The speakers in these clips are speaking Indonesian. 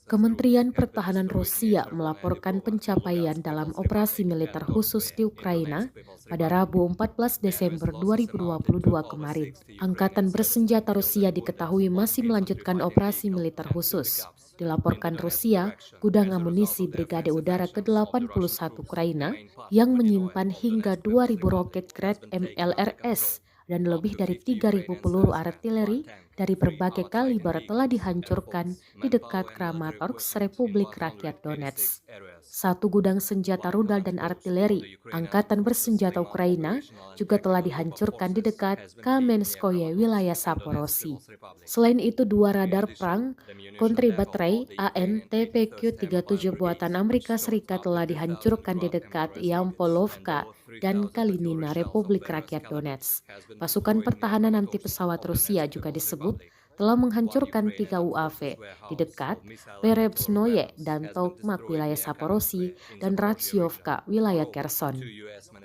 Kementerian Pertahanan Rusia melaporkan pencapaian dalam operasi militer khusus di Ukraina pada Rabu 14 Desember 2022 kemarin. Angkatan bersenjata Rusia diketahui masih melanjutkan operasi militer khusus. Dilaporkan Rusia, gudang amunisi Brigade Udara ke-81 Ukraina yang menyimpan hingga 2.000 roket grade MLRS dan lebih dari 3.000 peluru artileri dari berbagai kaliber telah dihancurkan di dekat Kramatorsk, Republik Rakyat Donetsk. Satu gudang senjata rudal dan artileri Angkatan Bersenjata Ukraina juga telah dihancurkan di dekat Kamenskoye, wilayah Saporosi. Selain itu, dua radar perang kontri baterai AN/TPQ-37 buatan Amerika Serikat telah dihancurkan di dekat Yampolovka dan Kalinina, Republik Rakyat Donetsk. Pasukan pertahanan anti pesawat Rusia juga disebut telah menghancurkan 3 UAV di dekat Perebzhnoye dan Tokmak, wilayah Saporosi, dan Ratsiovka, wilayah Kherson.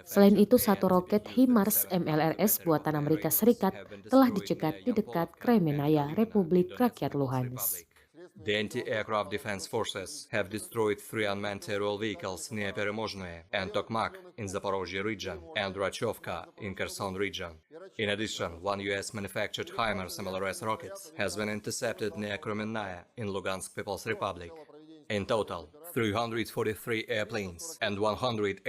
Selain itu, satu roket HIMARS MLRS buatan Amerika Serikat telah dicegat di dekat Kremenaya, Republik Rakyat Luhansk. The anti-aircraft defense forces have destroyed 3 unmanned aerial vehicles near Peremozhnoye and Tokmak in Zaporozhye region and Rachovka in Kherson region. In addition, one US-manufactured HIMARS MLRS rocket has been intercepted near Kremenaya in Lugansk People's Republic. In total, 343 airplanes and 183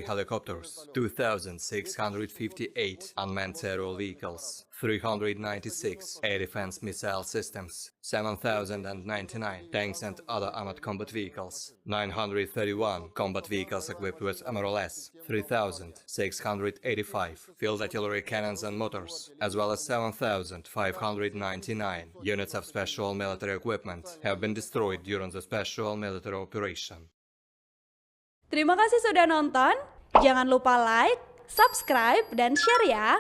helicopters, 2,658 unmanned aerial vehicles, 396 air defense missile systems, 7,099 tanks and other armored combat vehicles, 931 combat vehicles equipped with MRLS, 3,685 field artillery cannons and motors, as well as 7,599 units of special military equipment have been destroyed during the special military operation. Terima kasih sudah nonton. Jangan lupa like, subscribe, dan share ya.